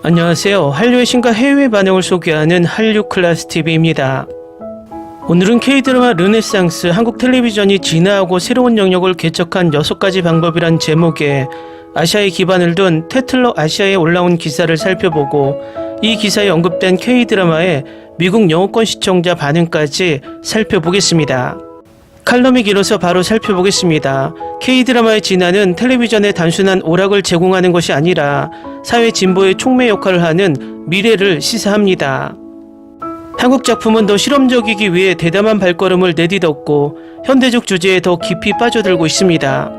안녕하세요. 한류의 신과 해외 반응을 소개하는 한류클래스TV입니다. 오늘은 K드라마 르네상스 한국 텔레비전이 진화하고 새로운 영역을 개척한 6가지 방법이란 제목의 아시아에 기반을 둔 테틀러 아시아에 올라온 기사를 살펴보고 이 기사에 언급된 K드라마의 미국 영어권 시청자 반응까지 살펴보겠습니다. 칼럼이 길어서 바로 살펴보겠습니다. K드라마의 진화는 텔레비전의 단순한 오락을 제공하는 것이 아니라 사회 진보의 촉매 역할을 하는 미래를 시사합니다. 한국 작품은 더 실험적이기 위해 대담한 발걸음을 내딛었고 현대적 주제에 더 깊이 빠져들고 있습니다.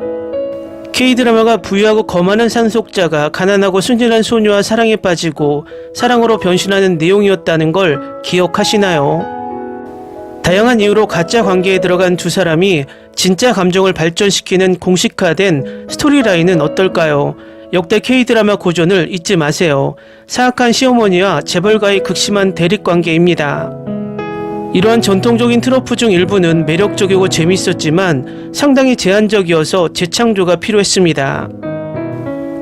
K드라마가 부유하고 거만한 상속자가 가난하고 순진한 소녀와 사랑에 빠지고 사랑으로 변신하는 내용이었다는 걸 기억하시나요? 다양한 이유로 가짜 관계에 들어간 두 사람이 진짜 감정을 발전시키는 공식화된 스토리라인은 어떨까요? 역대 K드라마 고전을 잊지 마세요. 사악한 시어머니와 재벌가의 극심한 대립관계입니다. 이러한 전통적인 트로프 중 일부는 매력적이고 재밌었지만 상당히 제한적이어서 재창조가 필요했습니다.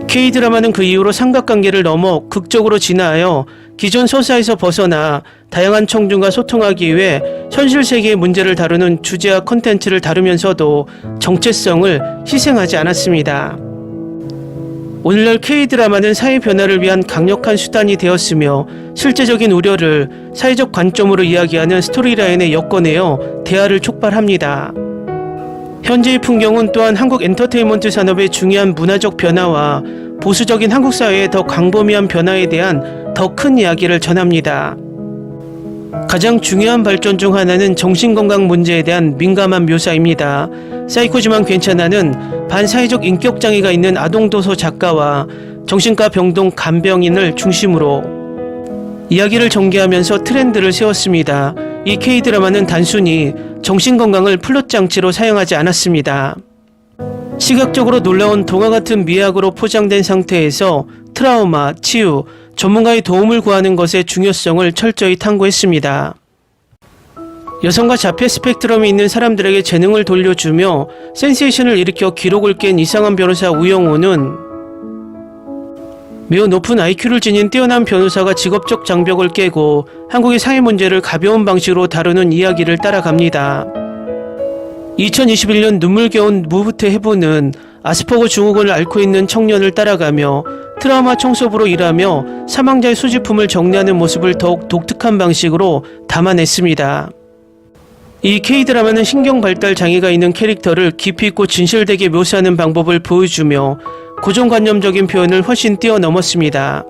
K드라마는 그 이후로 삼각관계를 넘어 극적으로 진화하여 기존 서사에서 벗어나 다양한 청중과 소통하기 위해 현실 세계의 문제를 다루는 주제와 컨텐츠를 다루면서도 정체성을 희생하지 않았습니다. 오늘날 K드라마는 사회 변화를 위한 강력한 수단이 되었으며 실제적인 우려를 사회적 관점으로 이야기하는 스토리라인에 엮어내어 대화를 촉발합니다. 현재의 풍경은 또한 한국 엔터테인먼트 산업의 중요한 문화적 변화와 보수적인 한국 사회의 더 광범위한 변화에 대한 더 큰 이야기를 전합니다. 가장 중요한 발전 중 하나는 정신건강 문제에 대한 민감한 묘사입니다. 사이코지만 괜찮아는 반사회적 인격장애가 있는 아동도서 작가와 정신과 병동 간병인을 중심으로 이야기를 전개하면서 트렌드를 세웠습니다. 이 K드라마는 단순히 정신건강을 플롯장치로 사용하지 않았습니다. 시각적으로 놀라운 동화 같은 미학으로 포장된 상태에서 트라우마, 치유, 전문가의 도움을 구하는 것의 중요성을 철저히 탐구했습니다. 여성과 자폐 스펙트럼이 있는 사람들에게 재능을 돌려주며 센세이션을 일으켜 기록을 깬 이상한 변호사 우영우는 매우 높은 IQ를 지닌 뛰어난 변호사가 직업적 장벽을 깨고 한국의 사회 문제를 가벼운 방식으로 다루는 이야기를 따라갑니다. 2021년 눈물겨운 무브트 해부는 아스퍼거 증후군을 앓고 있는 청년을 따라가며 트라우마 청소부로 일하며 사망자의 소지품을 정리하는 모습을 더욱 독특한 방식으로 담아냈습니다. 이 K드라마는 신경발달 장애가 있는 캐릭터를 깊이 있고 진실되게 묘사하는 방법을 보여주며 고정관념적인 표현을 훨씬 뛰어넘었습니다.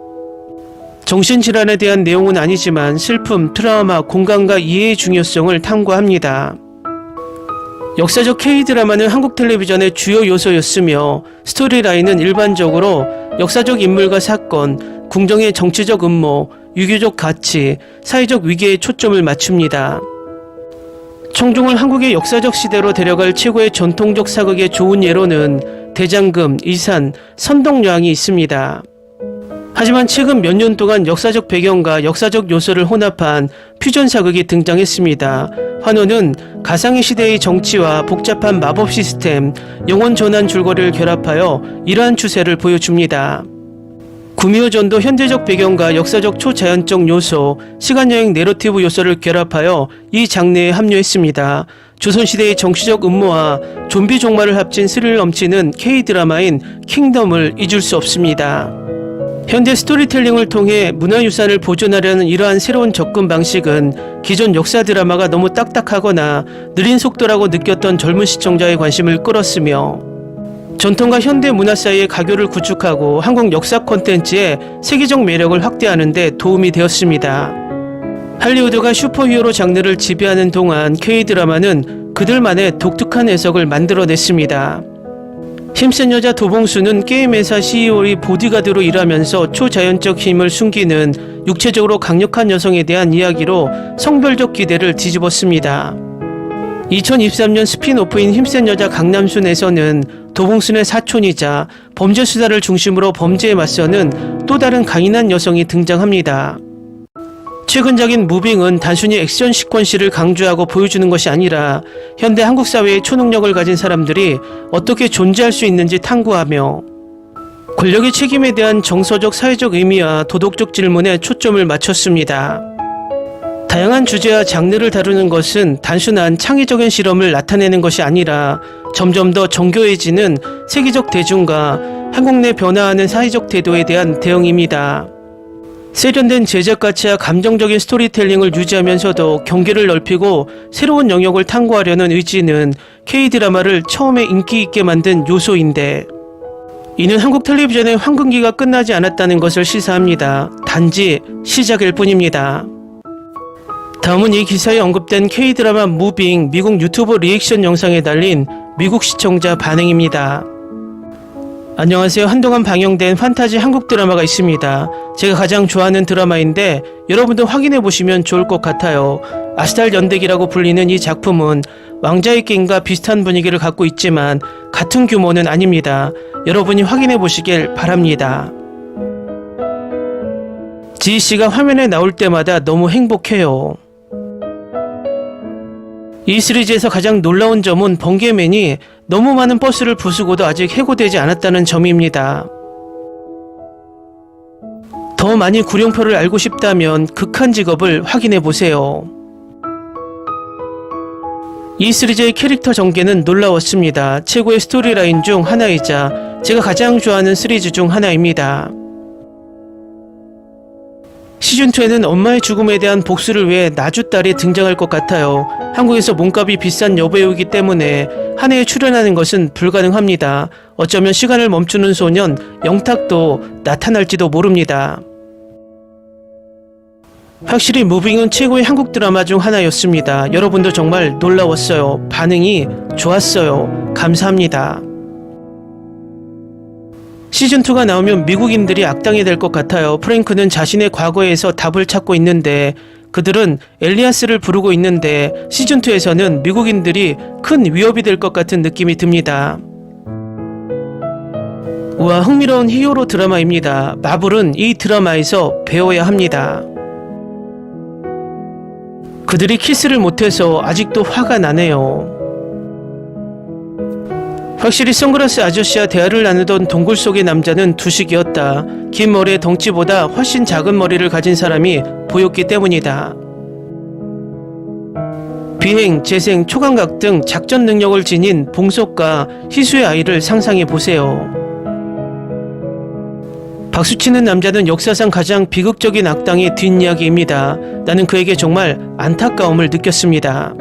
정신질환에 대한 내용은 아니지만 슬픔, 트라우마, 공감과 이해의 중요성을 탐구합니다. 역사적 K드라마는 한국 텔레비전의 주요 요소였으며 스토리라인은 일반적으로 역사적 인물과 사건, 궁정의 정치적 음모, 유교적 가치, 사회적 위기에 초점을 맞춥니다. 청중을 한국의 역사적 시대로 데려갈 최고의 전통적 사극의 좋은 예로는 대장금, 이산, 선덕여왕이 있습니다. 하지만 최근 몇 년 동안 역사적 배경과 역사적 요소를 혼합한 퓨전 사극이 등장했습니다. 환호는 가상의 시대의 정치와 복잡한 마법 시스템, 영혼 전환 줄거리를 결합하여 이러한 추세를 보여줍니다. 구미호전도 현대적 배경과 역사적 초자연적 요소, 시간여행 내러티브 요소를 결합하여 이 장르에 합류했습니다. 조선시대의 정치적 음모와 좀비 종말을 합친 스릴 넘치는 K드라마인 킹덤을 잊을 수 없습니다. 현대 스토리텔링을 통해 문화유산을 보존하려는 이러한 새로운 접근 방식은 기존 역사 드라마가 너무 딱딱하거나 느린 속도라고 느꼈던 젊은 시청자의 관심을 끌었으며 전통과 현대 문화 사이의 가교를 구축하고 한국 역사 콘텐츠의 세계적 매력을 확대하는 데 도움이 되었습니다. 할리우드가 슈퍼히어로 장르를 지배하는 동안 K드라마는 그들만의 독특한 해석을 만들어냈습니다. 힘센 여자 도봉수는 게임 회사 CEO의 보디가드로 일하면서 초자연적 힘을 숨기는 육체적으로 강력한 여성에 대한 이야기로 성별적 기대를 뒤집었습니다. 2023년 스핀오프인 힘센 여자 강남순에서는 도봉순의 사촌이자 범죄 수사를 중심으로 범죄에 맞서는 또 다른 강인한 여성이 등장합니다. 최근작인 무빙은 단순히 액션 시퀀시를 강조하고 보여주는 것이 아니라 현대 한국 사회의 초능력을 가진 사람들이 어떻게 존재할 수 있는지 탐구하며 권력의 책임에 대한 정서적 사회적 의미와 도덕적 질문에 초점을 맞췄습니다. 다양한 주제와 장르를 다루는 것은 단순한 창의적인 실험을 나타내는 것이 아니라 점점 더 정교해지는 세계적 대중과 한국 내 변화하는 사회적 태도에 대한 대응입니다. 세련된 제작 가치와 감정적인 스토리텔링을 유지하면서도 경계를 넓히고 새로운 영역을 탐구하려는 의지는 K-드라마를 처음에 인기 있게 만든 요소인데, 이는 한국 텔레비전의 황금기가 끝나지 않았다는 것을 시사합니다. 단지 시작일 뿐입니다. 다음은 이 기사에 언급된 K-드라마 무빙 미국 유튜브 리액션 영상에 달린 미국 시청자 반응입니다. 안녕하세요. 한동안 방영된 판타지 한국 드라마가 있습니다. 제가 가장 좋아하는 드라마인데 여러분도 확인해보시면 좋을 것 같아요. 아스탈 연대기라고 불리는 이 작품은 왕자의 게임과 비슷한 분위기를 갖고 있지만 같은 규모는 아닙니다. 여러분이 확인해보시길 바랍니다. 지희씨가 화면에 나올 때마다 너무 행복해요. 이 시리즈에서 가장 놀라운 점은 번개맨이 너무 많은 버스를 부수고도 아직 해고되지 않았다는 점입니다. 더 많이 구룡표를 알고 싶다면 극한 직업을 확인해보세요. 이 시리즈의 캐릭터 전개는 놀라웠습니다. 최고의 스토리라인 중 하나이자 제가 가장 좋아하는 시리즈 중 하나입니다. 시즌2에는 엄마의 죽음에 대한 복수를 위해 나주딸이 등장할 것 같아요. 한국에서 몸값이 비싼 여배우이기 때문에 한 해에 출연하는 것은 불가능합니다. 어쩌면 시간을 멈추는 소년 영탁도 나타날지도 모릅니다. 확실히 무빙은 최고의 한국 드라마 중 하나였습니다. 여러분도 정말 놀라웠어요. 반응이 좋았어요. 감사합니다. 시즌2가 나오면 미국인들이 악당이 될 것 같아요. 프랭크는 자신의 과거에서 답을 찾고 있는데 그들은 엘리아스를 부르고 있는데 시즌2에서는 미국인들이 큰 위협이 될 것 같은 느낌이 듭니다. 우와, 흥미로운 히어로 드라마입니다. 마블은 이 드라마에서 배워야 합니다. 그들이 키스를 못해서 아직도 화가 나네요. 확실히 선글라스 아저씨와 대화를 나누던 동굴 속의 남자는 두식이었다. 긴 머리에 덩치보다 훨씬 작은 머리를 가진 사람이 보였기 때문이다. 비행, 재생, 초광각 등 작전 능력을 지닌 봉석과 희수의 아이를 상상해보세요. 박수치는 남자는 역사상 가장 비극적인 악당의 뒷이야기입니다. 나는 그에게 정말 안타까움을 느꼈습니다.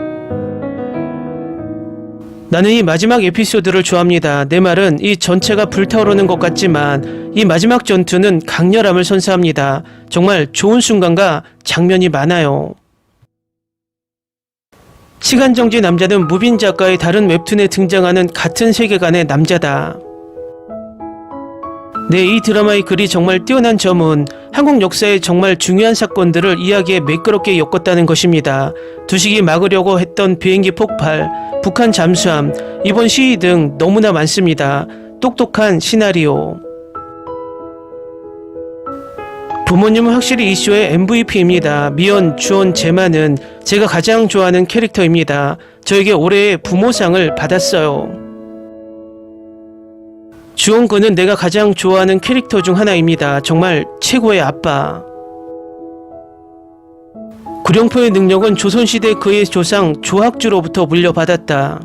나는 이 마지막 에피소드를 좋아합니다. 내 말은 이 전체가 불타오르는 것 같지만 이 마지막 전투는 강렬함을 선사합니다. 정말 좋은 순간과 장면이 많아요. 시간정지 남자는 무빈 작가의 다른 웹툰에 등장하는 같은 세계관의 남자다. 네, 이 드라마의 글이 정말 뛰어난 점은 한국 역사의 정말 중요한 사건들을 이야기에 매끄럽게 엮었다는 것입니다. 두식이 막으려고 했던 비행기 폭발, 북한 잠수함, 이번 시위 등 너무나 많습니다. 똑똑한 시나리오. 부모님은 확실히 이 쇼의 MVP입니다. 미연, 주원, 제마는 제가 가장 좋아하는 캐릭터입니다. 저에게 올해의 부모상을 받았어요. 주원군은 내가 가장 좋아하는 캐릭터 중 하나입니다. 정말 최고의 아빠. 구룡포의 능력은 조선시대 그의 조상 조학주로부터 물려받았다.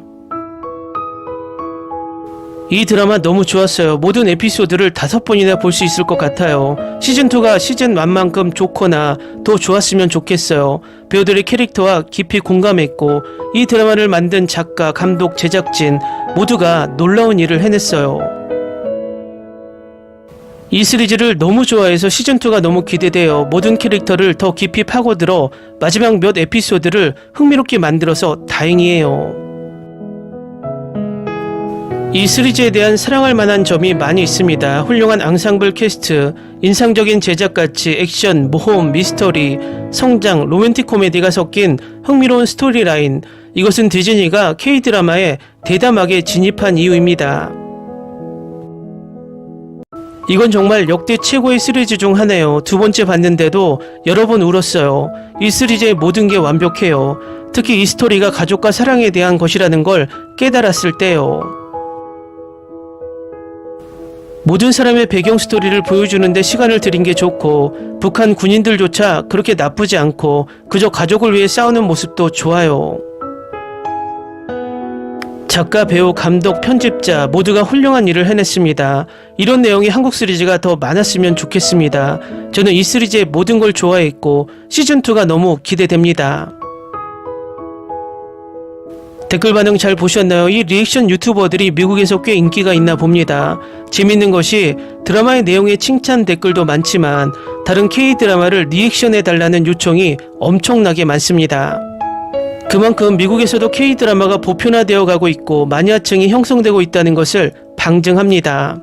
이 드라마 너무 좋았어요. 모든 에피소드를 5번이나 볼 수 있을 것 같아요. 시즌2가 시즌1만큼 좋거나 더 좋았으면 좋겠어요. 배우들의 캐릭터와 깊이 공감했고 이 드라마를 만든 작가, 감독, 제작진 모두가 놀라운 일을 해냈어요. 이 시리즈를 너무 좋아해서 시즌2가 너무 기대돼요. 모든 캐릭터를 더 깊이 파고들어 마지막 몇 에피소드를 흥미롭게 만들어서 다행이에요. 이 시리즈에 대한 사랑할 만한 점이 많이 있습니다. 훌륭한 앙상블 캐스트, 인상적인 제작가치, 액션, 모험, 미스터리, 성장, 로맨틱 코미디가 섞인 흥미로운 스토리라인. 이것은 디즈니가 K-드라마에 대담하게 진입한 이유입니다. 이건 정말 역대 최고의 시리즈 중 하나예요. 두 번째 봤는데도 여러 번 울었어요. 이 시리즈의 모든 게 완벽해요. 특히 이 스토리가 가족과 사랑에 대한 것이라는 걸 깨달았을 때요. 모든 사람의 배경 스토리를 보여주는데 시간을 들인 게 좋고 북한 군인들조차 그렇게 나쁘지 않고 그저 가족을 위해 싸우는 모습도 좋아요. 작가, 배우, 감독, 편집자 모두가 훌륭한 일을 해냈습니다. 이런 내용이 한국 시리즈가 더 많았으면 좋겠습니다. 저는 이 시리즈의 모든 걸 좋아했고 시즌2가 너무 기대됩니다. 댓글 반응 잘 보셨나요? 이 리액션 유튜버들이 미국에서 꽤 인기가 있나 봅니다. 재밌는 것이 드라마의 내용에 칭찬 댓글도 많지만 다른 K-드라마를 리액션해달라는 요청이 엄청나게 많습니다. 그만큼 미국에서도 K-드라마가 보편화되어 가고 있고 마니아층이 형성되고 있다는 것을 방증합니다.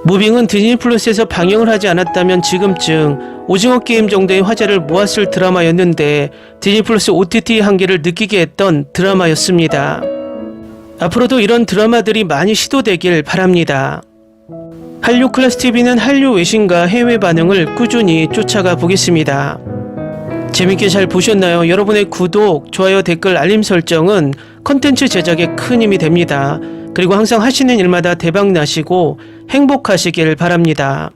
무빙은 디즈니 플러스에서 방영을 하지 않았다면 지금쯤 오징어 게임 정도의 화제를 모았을 드라마였는데 디즈니 플러스 OTT 한계를 느끼게 했던 드라마였습니다. 앞으로도 이런 드라마들이 많이 시도되길 바랍니다. 한류 클래스 TV는 한류 외신과 해외 반응을 꾸준히 쫓아가 보겠습니다. 재밌게 잘 보셨나요? 여러분의 구독, 좋아요, 댓글, 알림 설정은 컨텐츠 제작에 큰 힘이 됩니다. 그리고 항상 하시는 일마다 대박 나시고 행복하시길 바랍니다.